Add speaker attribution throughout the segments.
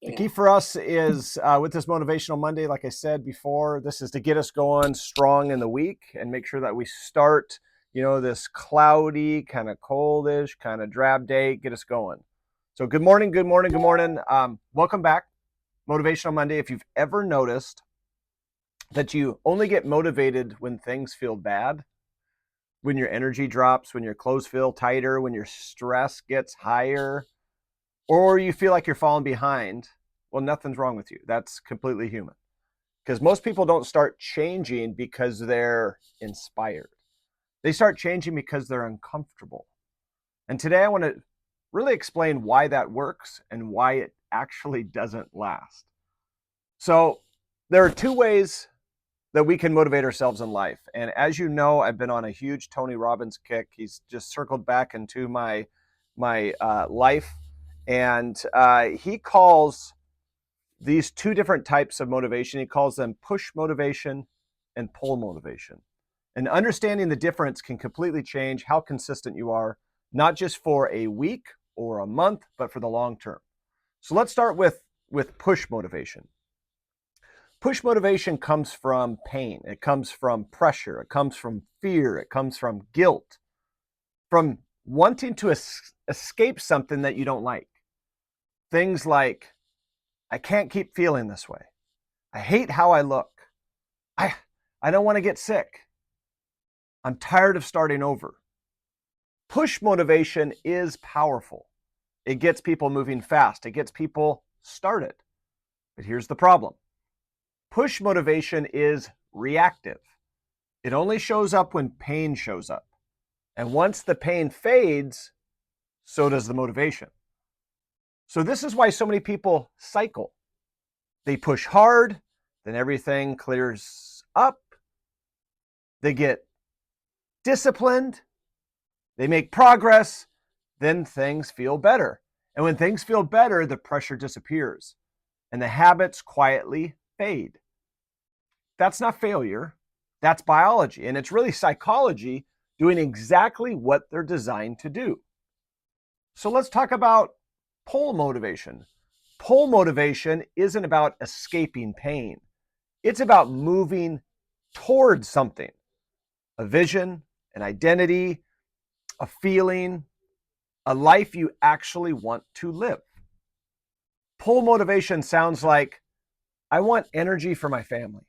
Speaker 1: The key for us is with this Motivational Monday, like I said before, this is to get us going strong in the week and make sure that we start, this cloudy, kind of coldish, kind of drab day, get us going. So good morning, good morning, good morning. Welcome back, Motivational Monday. If you've ever noticed that you only get motivated when things feel bad, when your energy drops, when your clothes feel tighter, when your stress gets higher, or you feel like you're falling behind, well, nothing's wrong with you. That's completely human. Because most people don't start changing because they're inspired. They start changing because they're uncomfortable. And today I want to really explain why that works and why it actually doesn't last. So there are two ways that we can motivate ourselves in life. And as you know, I've been on a huge Tony Robbins kick. He's just circled back into my life. And he calls these two different types of motivation. He calls them push motivation and pull motivation. And understanding the difference can completely change how consistent you are, not just for a week or a month, but for the long term. So let's start with push motivation. Push motivation comes from pain. It comes from pressure. It comes from fear. It comes from guilt, from wanting to escape something that you don't like. Things like, I can't keep feeling this way. I hate how I look. I don't want to get sick. I'm tired of starting over. Push motivation is powerful. It gets people moving fast. It gets people started. But here's the problem. Push motivation is reactive. It only shows up when pain shows up. And once the pain fades, so does the motivation. So this is why so many people cycle. They push hard, then everything clears up. They get disciplined. They make progress. Then things feel better. And when things feel better, the pressure disappears and the habits quietly fade. That's not failure. That's biology. And it's really psychology doing exactly what they're designed to do. So let's talk about pull motivation. Pull motivation isn't about escaping pain. It's about moving towards something, a vision, an identity, a feeling, a life you actually want to live. Pull motivation sounds like, I want energy for my family.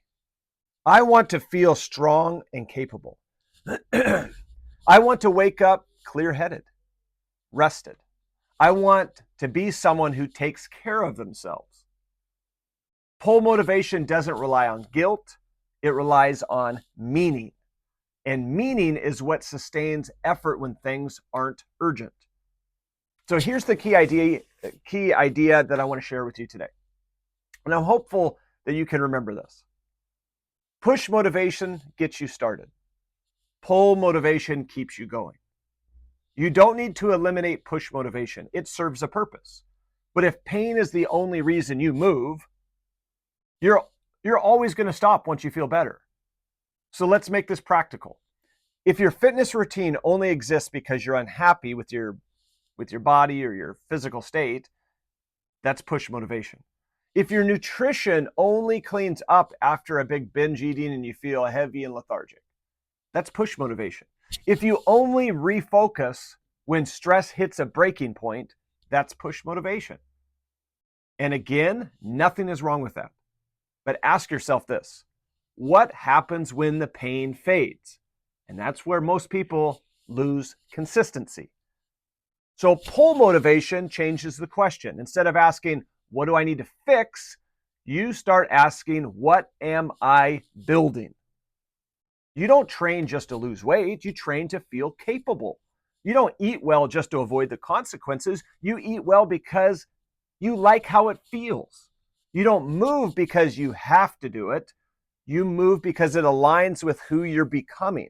Speaker 1: I want to feel strong and capable. I want to wake up clear-headed, rested. I want to be someone who takes care of themselves. Pull motivation doesn't rely on guilt. It relies on meaning. And meaning is what sustains effort when things aren't urgent. So here's the key idea that I want to share with you today. And I'm hopeful that you can remember this. Push motivation gets you started. Pull motivation keeps you going. You don't need to eliminate push motivation. It serves a purpose. But if pain is the only reason you move, you're always going to stop once you feel better. So let's make this practical. If your fitness routine only exists because you're unhappy with your body or your physical state, that's push motivation. If your nutrition only cleans up after a big binge eating and you feel heavy and lethargic, that's push motivation. If you only refocus when stress hits a breaking point, that's push motivation. And again, nothing is wrong with that. But ask yourself this: what happens when the pain fades? And that's where most people lose consistency. So pull motivation changes the question. Instead of asking, what do I need to fix? You start asking, what am I building? You don't train just to lose weight. You train to feel capable. You don't eat well just to avoid the consequences. You eat well because you like how it feels. You don't move because you have to do it. You move because it aligns with who you're becoming.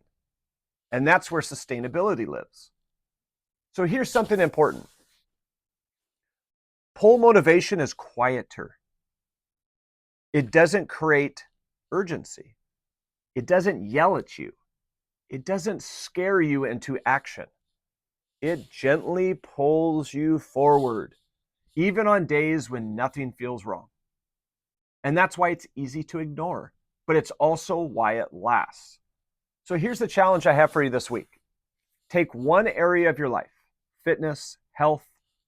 Speaker 1: And that's where sustainability lives. So here's something important. Pull motivation is quieter. It doesn't create urgency. It doesn't yell at you. It doesn't scare you into action. It gently pulls you forward. even on days when nothing feels wrong. And that's why it's easy to ignore, but it's also why it lasts. So here's the challenge I have for you this week. Take one area of your life, fitness, health,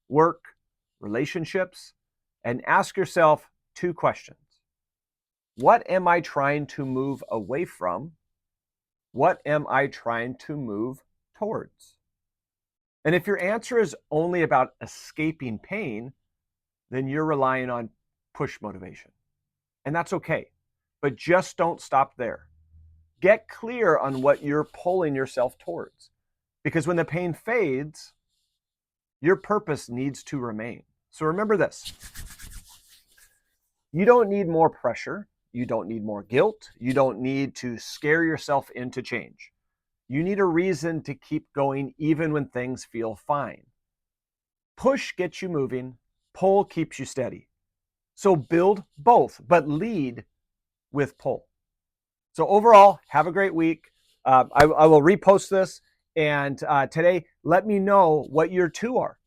Speaker 1: work, relationships, and ask yourself 2 questions. What am I trying to move away from? What am I trying to move towards? And if your answer is only about escaping pain, then you're relying on push motivation. And that's okay. But just don't stop there. Get clear on what you're pulling yourself towards. Because when the pain fades, your purpose needs to remain. So remember this. You don't need more pressure. You don't need more guilt. You don't need to scare yourself into change. You need a reason to keep going even when things feel fine. Push gets you moving. Pull keeps you steady. So build both, but lead with pull. So overall, have a great week. I will repost this. And today, let me know what your 2 are.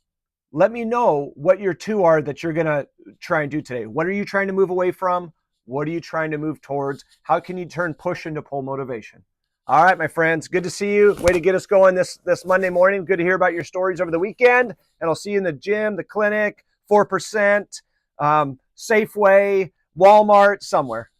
Speaker 1: Let me know what your 2 are that you're going to try and do today. What are you trying to move away from? What are you trying to move towards? How can you turn push into pull motivation? All right, my friends, good to see you. Way to get us going this Monday morning. Good to hear about your stories over the weekend. And I'll see you in the gym, the clinic, 4%, Safeway, Walmart, somewhere.